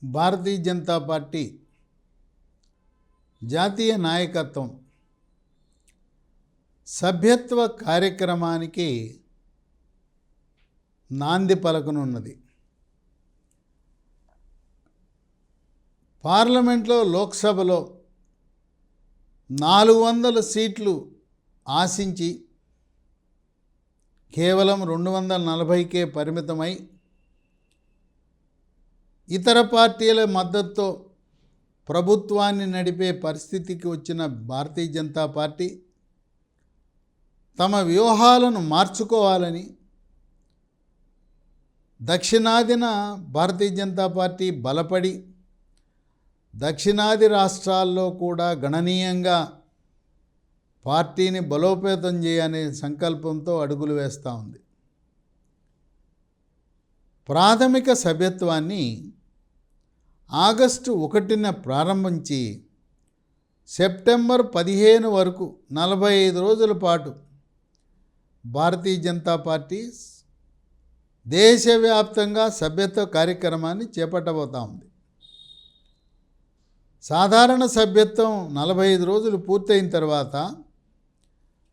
Bharatiya Janata party జాతీయ నాయకత్వం సభ్యత్వ కార్యక్రమానికి నాంది పలకనున్నది. పార్లమెంట్లో, లోక్సభలో 400 సీట్లు ఆశించి కేవలం 240కే పరిమితమై ఇతర పార్టీల మద్దతుతో ప్రభుత్వాన్ని నడిపే పరిస్థితికి వచ్చిన భారతీయ జనతా పార్టీ తమ వ్యూహాలను మార్చుకోవాలని, దక్షిణాదిన భారతీయ జనతా పార్టీ బలపడి దక్షిణాది రాష్ట్రాల్లో కూడా గణనీయంగా పార్టీని బలోపేతం చేయనే సంకల్పంతో అడుగులు వేస్తూ ఉంది. ప్రాథమిక సభ్యత్వాన్ని ఆగస్టు 1న ప్రారంభించి సెప్టెంబర్ 15 వరకు 45 రోజుల పాటు భారతీయ జనతా పార్టీ దేశవ్యాప్తంగా సభ్యత్వ కార్యక్రమాన్ని చేపట్టబోతూ ఉంది. సాధారణ సభ్యత్వం 45 రోజులు పూర్తయిన తర్వాత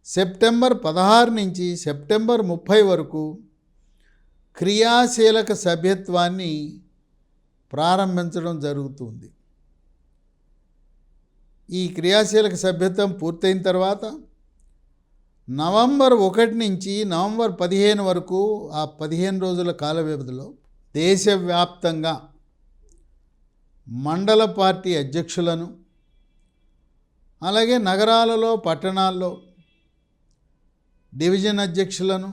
సెప్టెంబర్ 16 నుంచి సెప్టెంబర్ 30 వరకు క్రియాశీలక సభ్యత్వాన్ని ప్రారంభించడం జరుగుతుంది. ఈ క్రియాశీలక సభ్యత్వం పూర్తయిన తర్వాత నవంబర్ 1 నుంచి నవంబర్ 15 వరకు ఆ 15 రోజుల కాల వ్యవధిలో దేశవ్యాప్తంగా మండల పార్టీ అధ్యక్షులను, అలాగే నగరాలలో, పట్టణాల్లో డివిజన్ అధ్యక్షులను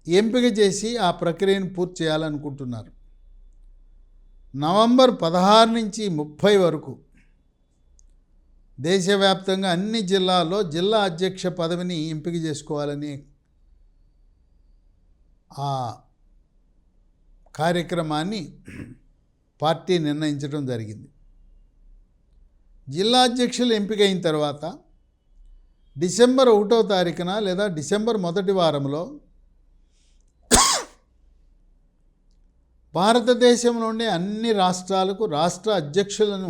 ఎంపిక చేసి ఆ ప్రక్రియను పూర్తి చేయాలనుకుంటున్నారు. నవంబర్ 16 నుంచి 30 వరకు దేశవ్యాప్తంగా అన్ని జిల్లాల్లో జిల్లా అధ్యక్ష పదవిని ఎంపిక చేసుకోవాలని ఆ కార్యక్రమాన్ని పార్టీ నిర్ణయించడం జరిగింది. జిల్లా అధ్యక్షులు ఎంపిక అయిన తర్వాత డిసెంబర్ 1వ తారీఖున లేదా డిసెంబర్ మొదటి వారంలో భారతదేశంలోని అన్ని రాష్ట్రాలకు రాష్ట్ర అధ్యక్షులను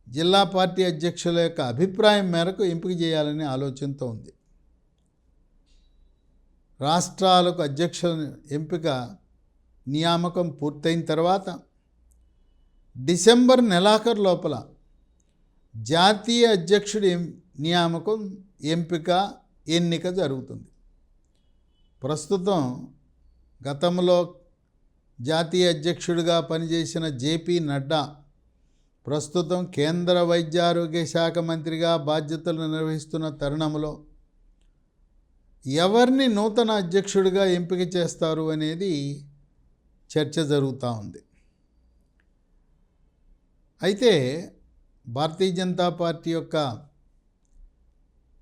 జిల్లా పార్టీ అధ్యక్షుల యొక్క అభిప్రాయం మేరకు ఎంపిక చేయాలనే ఆలోచనతో ఉంది. రాష్ట్రాలకు అధ్యక్షుల ఎంపిక నియామకం పూర్తయిన తర్వాత డిసెంబర్ నెలాఖరు లోపల జాతీయ అధ్యక్షుడి నియామకం, ఎన్నిక జరుగుతుంది. ప్రస్తుతం గతంలో జాతీయ అధ్యక్షుడిగా పనిచేసిన జేపీ నడ్డా ప్రస్తుతం కేంద్ర వైద్య ఆరోగ్య శాఖ మంత్రిగా బాధ్యతలు నిర్వహిస్తున్న తరుణంలో ఎవరిని నూతన అధ్యక్షుడిగా ఎంపిక చేస్తారు అనేది చర్చ జరుగుతూ ఉంది. అయితే భారతీయ జనతా పార్టీ యొక్క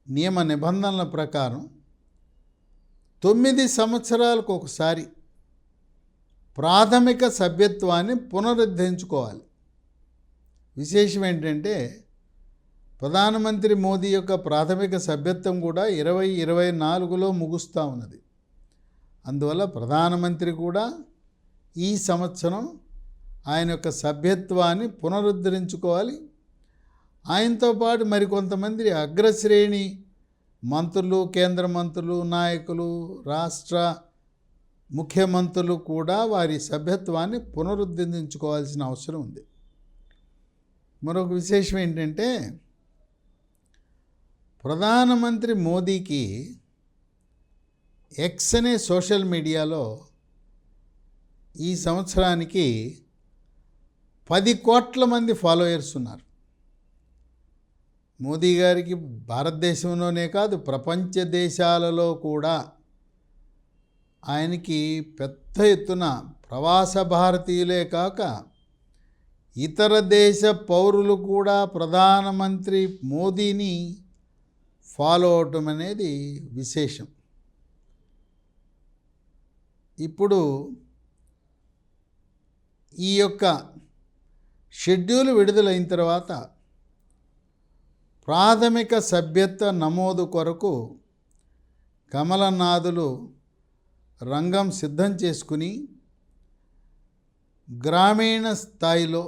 నియమ నిబంధనల ప్రకారం 9 సంవత్సరాలకు ఒకసారి ప్రాథమిక సభ్యత్వాన్ని పునరుద్ధరించుకోవాలి. విశేషం ఏంటంటే ప్రధానమంత్రి మోదీ యొక్క ప్రాథమిక సభ్యత్వం కూడా 2024లో ముగుస్తూ ఉన్నది. అందువల్ల ప్రధానమంత్రి కూడా ఈ సంవత్సరం ఆయన యొక్క సభ్యత్వాన్ని పునరుద్ధరించుకోవాలి. ఆయనతో పాటు మరికొంతమంది అగ్రశ్రేణి మంత్రులు, కేంద్ర మంత్రులు, నాయకులు, రాష్ట్ర ముఖ్యమంత్రులు కూడా వారి సభ్యత్వాన్ని పునరుద్ధరించుకోవాల్సిన అవసరం ఉంది. మరొక విశేషం ఏంటంటే ప్రధానమంత్రి మోదీకి ఎక్స్ అనే సోషల్ మీడియాలో ఈ సంవత్సరానికి 10 కోట్ల మంది ఫాలోయర్స్ ఉన్నారు. మోదీ గారికి భారతదేశంలోనే కాదు ప్రపంచ దేశాలలో కూడా ఆయనకి పెద్ద ఎత్తున ప్రవాస భారతీయులే కాక ఇతర దేశ పౌరులు కూడా ప్రధానమంత్రి మోదీని ఫాలో అవటం అనేది విశేషం. ఇప్పుడు ఈ యొక్క షెడ్యూల్ విడుదలైన తర్వాత ప్రాథమిక సభ్యత్వ నమోదు కొరకు కమలనాథులు రంగం సిద్ధం చేసుకుని గ్రామీణ స్థాయిలో,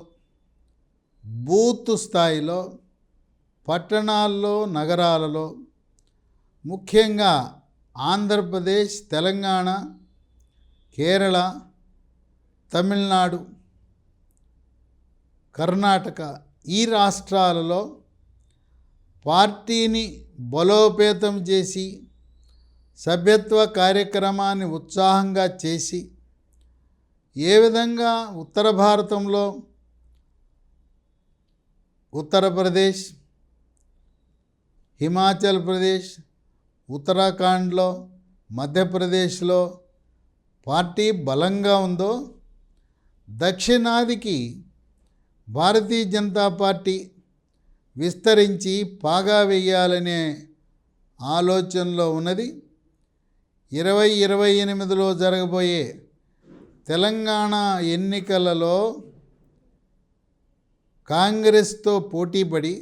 బూత్ స్థాయిలో, పట్టణాల్లో, నగరాలలో, ముఖ్యంగా ఆంధ్రప్రదేశ్, తెలంగాణ, కేరళ, తమిళనాడు, కర్ణాటక ఈ రాష్ట్రాలలో పార్టీని బలోపేతం చేసి సభ్యత్వ కార్యక్రమాన్ని ఉత్సాహంగా చేసి ఏ విధంగా ఉత్తర భారతంలో ఉత్తరప్రదేశ్, హిమాచల్ ప్రదేశ్, ఉత్తరాఖండ్లో, మధ్యప్రదేశ్లో పార్టీ బలంగా ఉందో దక్షిణాదికి భారతీయ జనతా పార్టీ విస్తరించి పాగా వేయాలనే ఆలోచనలో ఉన్నది. 2028లో జరగబోయే తెలంగాణ ఎన్నికలలో కాంగ్రెస్తో పోటీపడి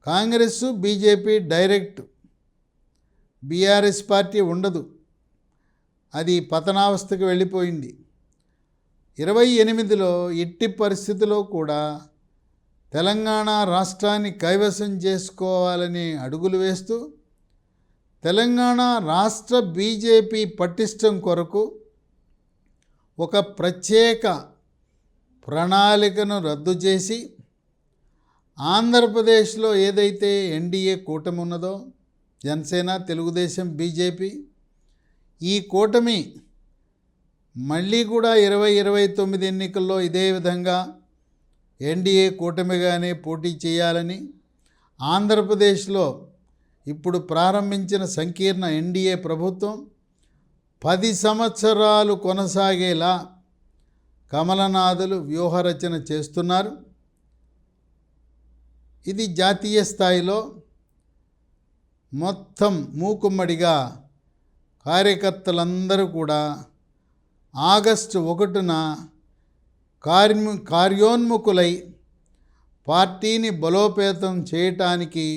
Congress, BJP direct, BRS party ఉండదు, అది పతనావస్థకు వెళ్ళిపోయింది. 28లో ఎట్టి పరిస్థితిలో కూడా తెలంగాణ రాష్ట్రాన్ని కైవసం చేసుకోవాలని అడుగులు వేస్తూ తెలంగాణ రాష్ట్ర బీజేపీ పటిష్టం కొరకు ఒక ప్రత్యేక ప్రణాళికను రద్దు చేసి ఆంధ్రప్రదేశ్లో ఏదైతే ఎన్డీఏ కూటమి ఉన్నదో, జనసేన, తెలుగుదేశం, బీజేపీ, ఈ కూటమి మళ్ళీ కూడా 2029 ఎన్నికల్లో ఇదే విధంగా ఎన్డీఏ కూటమిగానే పోటీ చేయాలని, ఆంధ్రప్రదేశ్లో ఇప్పుడు ప్రారంభించిన సంకీర్ణ ఎన్డీఏ ప్రభుత్వం 10 సంవత్సరాలు కొనసాగేలా కమలనాథులు వ్యూహరచన చేస్తున్నారు. ఇది జాతీయ స్థాయిలో మొత్తం మూకుమ్మడిగా కార్యకర్తలందరూ కూడా ఆగస్టు 1న కార్యోన్ముఖులై పార్టీని బలోపేతం చేయటానికి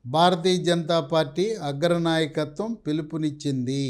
భారతీయ జనతా పార్టీ అగ్రనాయకత్వం పిలుపునిచ్చింది.